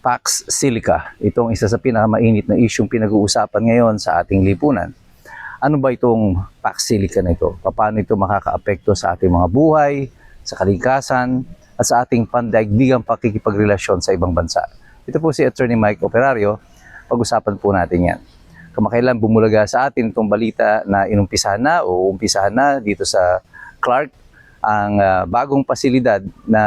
Pax Silica. Itong isa sa pinakamainit na isyung pinag-uusapan ngayon sa ating lipunan. Ano ba itong Pax Silica na ito? Paano ito makakaapekto sa ating mga buhay, sa kalikasan, at sa ating pandaigdigang pakikipagrelasyon sa ibang bansa? Ito po si Attorney Mike Operario. Pag-usapan po natin yan. Kamakailan bumulaga sa atin itong balita na umpisahan na dito sa Clark ang bagong pasilidad na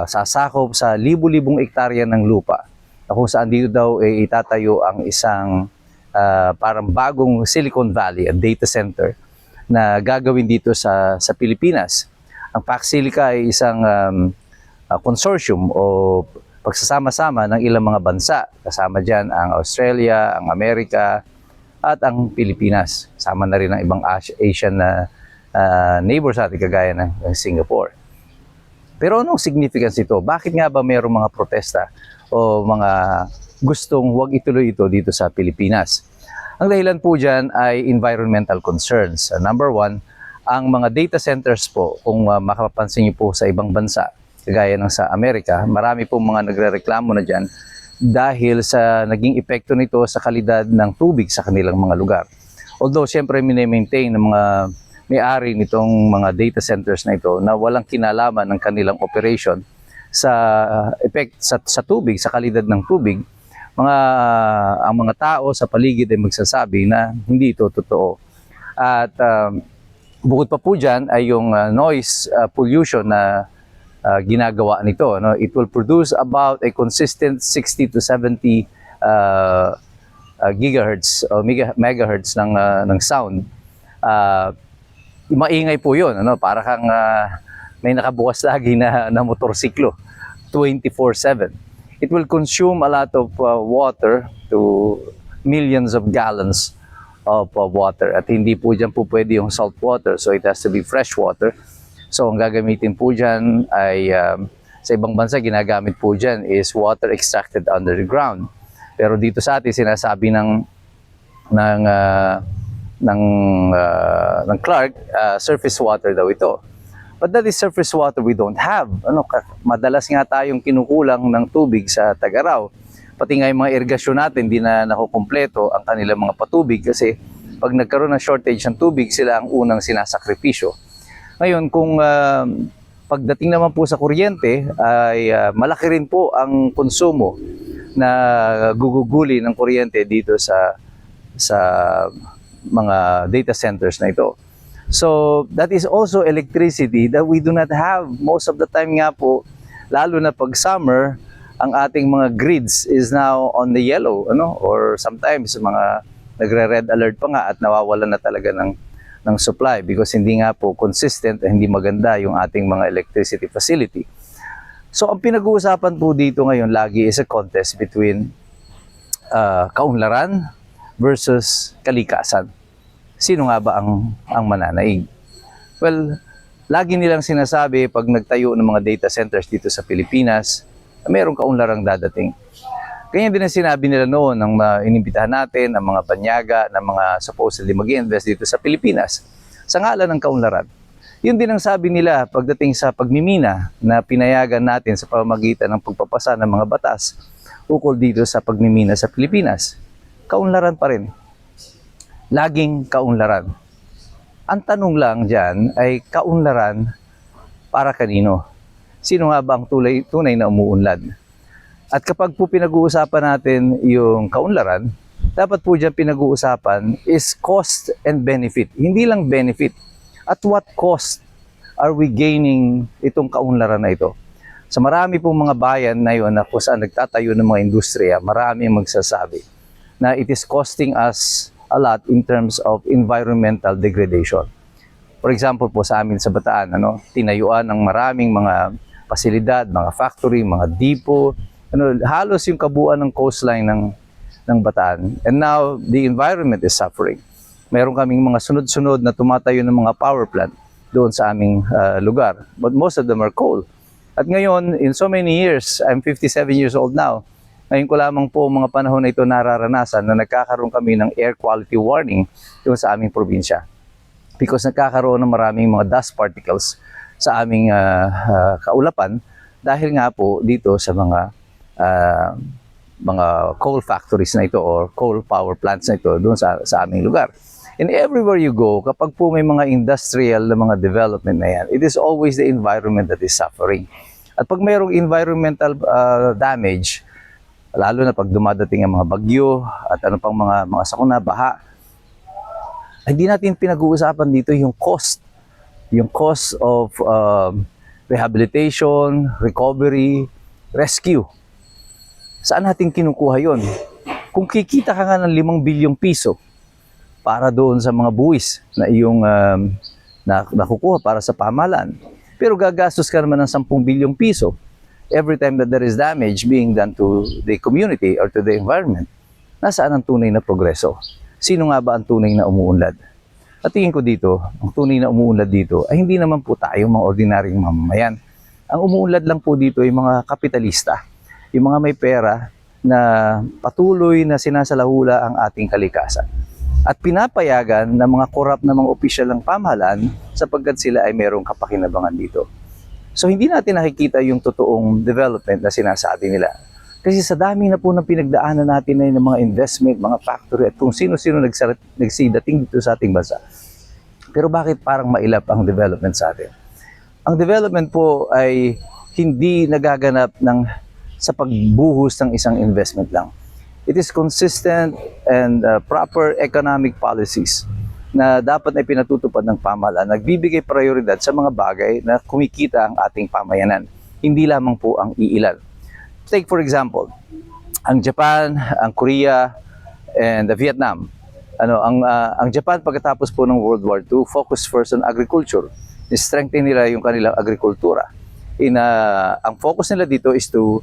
sasakop sa libu-libong ektarya ng lupa na kung saan dito daw itatayo ang isang parang bagong Silicon Valley, a data center na gagawin dito sa Pilipinas. Ang Pax Silica ay isang consortium o pagsasama-sama ng ilang mga bansa. Kasama dyan ang Australia, ang Amerika, at ang Pilipinas. Sama na rin ang ibang Asian na neighbors natin kagaya ng Singapore. Pero anong significance ito? Bakit nga ba mayroong mga protesta o mga gustong huwag ituloy ito dito sa Pilipinas? Ang dahilan po dyan ay environmental concerns. Number one, ang mga data centers po, kung makapansin niyo po sa ibang bansa, kagaya ng sa Amerika, marami po mga nagrereklamo na dyan dahil sa naging epekto nito sa kalidad ng tubig sa kanilang mga lugar. Although, siyempre, minemaintain ng mga may-ari nitong mga data centers na ito na walang kinalaman ng kanilang operation sa effect sa tubig, sa kalidad ng tubig, ang mga tao sa paligid ay magsasabi na hindi ito totoo. At bukod pa po dyan ay yung noise pollution na ginagawa nito. No? It will produce about a consistent 60 to 70 gigahertz o megahertz ng sound. Maingay po yun, ano? Para kang may nakabukas lagi na motorsiklo 24/7. It will consume a lot of water, to millions of gallons of water, at hindi po dyan po pwede yung salt water, so it has to be fresh water. So ang gagamitin po dyan ay sa ibang bansa ginagamit po dyan is water extracted under the ground, pero dito sa atin sinasabi ng Clark, surface water daw ito. But that is surface water we don't have. Madalas nga tayong kinukulang ng tubig sa Tag-Araw. Pati nga yung mga irigasyon natin, di na nakukumpleto ang kanilang mga patubig kasi pag nagkaroon ng shortage ng tubig, sila ang unang sinasakripisyo. Ngayon, kung pagdating naman po sa kuryente, ay malaki rin po ang konsumo na guguguli ng kuryente dito sa mga data centers na ito. So that is also electricity that we do not have most of the time nga po, lalo na pag summer, ang ating mga grids is now on the yellow, or sometimes mga nagre-red alert pa nga at nawawalan na talaga ng supply because hindi nga po consistent at hindi maganda yung ating mga electricity facility. So ang pinag-uusapan po dito ngayon lagi is a contest between kaunlaran versus kalikasan. Sino nga ba ang mananaig? Well, lagi nilang sinasabi pag nagtayo ng mga data centers dito sa Pilipinas, mayroong kaunlarang dadating. Kanya din ang sinabi nila noon nang inimbitahan natin ang mga banyaga na mga supposedly mag-invest dito sa Pilipinas sa ngalan ng kaunlaran. Yun din ang sabi nila pagdating sa pagmimina na pinayagan natin sa pamamagitan ng pagpapasa ng mga batas ukol dito sa pagmimina sa Pilipinas. Kaunlaran pa rin. Laging kaunlaran. Ang tanong lang dyan ay kaunlaran para kanino? Sino nga ba ang tunay na umuunlad? At kapag po pinag-uusapan natin yung kaunlaran, dapat po dyan pinag-uusapan is cost and benefit. Hindi lang benefit. At what cost are we gaining itong kaunlaran na ito? Sa marami pong mga bayan na yun na kung saan nagtatayo ng mga industriya, marami ang magsasabi na it is costing us a lot in terms of environmental degradation. For example po sa amin sa Bataan, tinayuan ng maraming mga pasilidad, mga factory, mga depot, halos yung kabuuan ng coastline ng Bataan. And now the environment is suffering. Meron kaming mga sunod-sunod na tumatayo ng mga power plant doon sa aming lugar. But most of them are coal. At ngayon, in so many years, I'm 57 years old now, ngayon ko lamang po mga panahon na ito nararanasan na nagkakaroon kami ng air quality warning doon sa aming probinsya. Because nagkakaroon ng maraming mga dust particles sa aming kaulapan dahil nga po dito sa mga ah, mga coal factories na ito or coal power plants na ito doon sa aming lugar. And everywhere you go, kapag po may mga industrial na mga development na yan, it is always the environment that is suffering. At pag mayroong environmental damage, lalo na pag dumadating ang mga bagyo at ano pang mga sakuna, baha, hindi natin pinag-uusapan dito yung cost. Yung cost of rehabilitation, recovery, rescue. Saan natin kinukuha yon? Kung kikita ka nga ng 5 bilyong piso para doon sa mga buwis na iyong nakukuha para sa pamahalaan, pero gagastos ka naman ng 10 bilyong piso every time that there is damage being done to the community or to the environment, nasaan ang tunay na progreso? Sino nga ba ang tunay na umuunlad? At tingin ko dito, ang tunay na umuunlad dito ay hindi naman po tayo mga ordinaryong mamamayan. Ang umuunlad lang po dito ay mga kapitalista, yung mga may pera na patuloy na sinasalahula ang ating kalikasan. At pinapayagan ng mga korap na mga opisyal ng pamahalaan sapagkat sila ay merong kapakinabangan dito. So hindi natin nakikita yung totoong development na sinasabi nila. Kasi sa dami na po ng pinagdaanan natin ay ng mga investment, mga factory at kung sino-sino nagsidating dito sa ating bansa. Pero bakit parang mailap ang development sa atin? Ang development po ay hindi nagaganap sa pagbuhos ng isang investment lang. It is consistent and proper economic policies na dapat ay pinatutupad ng pamahalaan, nagbibigay prioridad sa mga bagay na kumikita ang ating pamayanan, hindi lamang po ang iilan. Take for example, ang Japan, ang Korea, and Vietnam. Ang Japan pagkatapos po ng World War II, focus first on agriculture. Strengthen nila yung kanilang agrikultura. Ang focus nila dito is to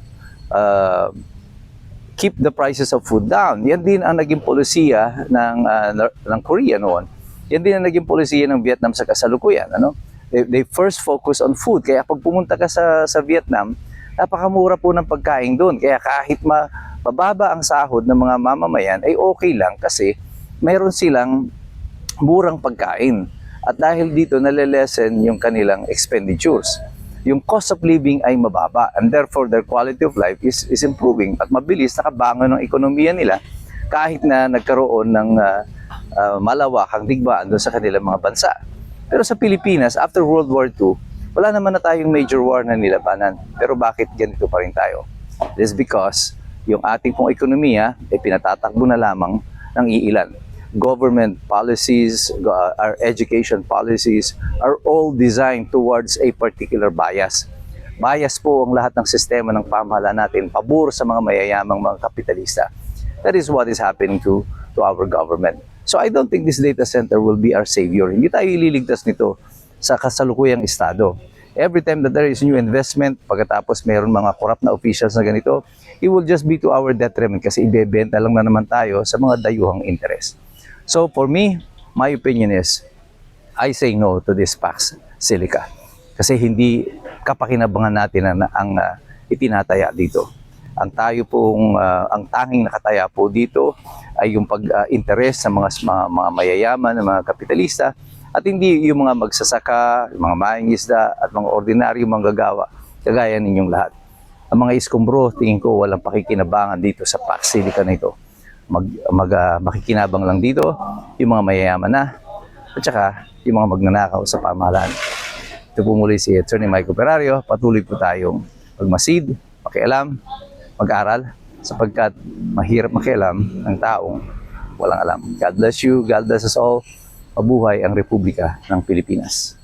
keep the prices of food down. Yan din ang naging polisiya ng Korea noon. Yan din ang naging polisiya ng Vietnam sa kasalukuyan. They first focus on food. Kaya pag pumunta ka sa Vietnam, napakamura po ng pagkain doon. Kaya kahit mababa ang sahod ng mga mamamayan, ay okay lang kasi mayroon silang murang pagkain. At dahil dito, nalilesen yung kanilang expenditures. Yung cost of living ay mababa and therefore their quality of life is improving at mabilis nakabangon ng ekonomiya nila kahit na nagkaroon ng malawakang digmaan doon sa kanilang mga bansa. Pero sa Pilipinas, after World War II, wala naman na tayong major war na nilabanan. Pero bakit ganito pa rin tayo? This is because yung ating pong ekonomiya ay pinatatakbo na lamang ng iilan. Government policies, our education policies are all designed towards a particular bias. Bias po ang lahat ng sistema ng pamahalaan natin, pabor sa mga mayayamang mga kapitalista. That is what is happening to our government. So I don't think this data center will be our savior. Hindi tayo ililigtas nito sa kasalukuyang estado. Every time that there is new investment, pagkatapos mayroon mga corrupt na officials na ganito, it will just be to our detriment kasi ibebenta lang na naman tayo sa mga dayuhang interest. So for me, my opinion is, I say no to this Pax Silica. Kasi hindi kapakinabangan natin ang itinataya dito. Ang tanging nakataya po dito ay yung pag-interest sa mga mayayaman, mga kapitalista, at hindi yung mga magsasaka, yung mga mangingisda, at mga ordinaryong manggagawa, kagaya ninyong lahat. Ang mga iskombro, tingin ko walang pakikinabangan dito sa Pax Silica na ito. Makikinabang lang dito yung mga mayayaman na at saka yung mga magnanakaw sa pamahalaan. Ito po muli si Attorney Mike Operario. Patuloy po tayong magmasid, makialam, mag-aral sapagkat mahirap makialam ng taong walang alam. God bless you, God bless us all. Mabuhay ang Republika ng Pilipinas.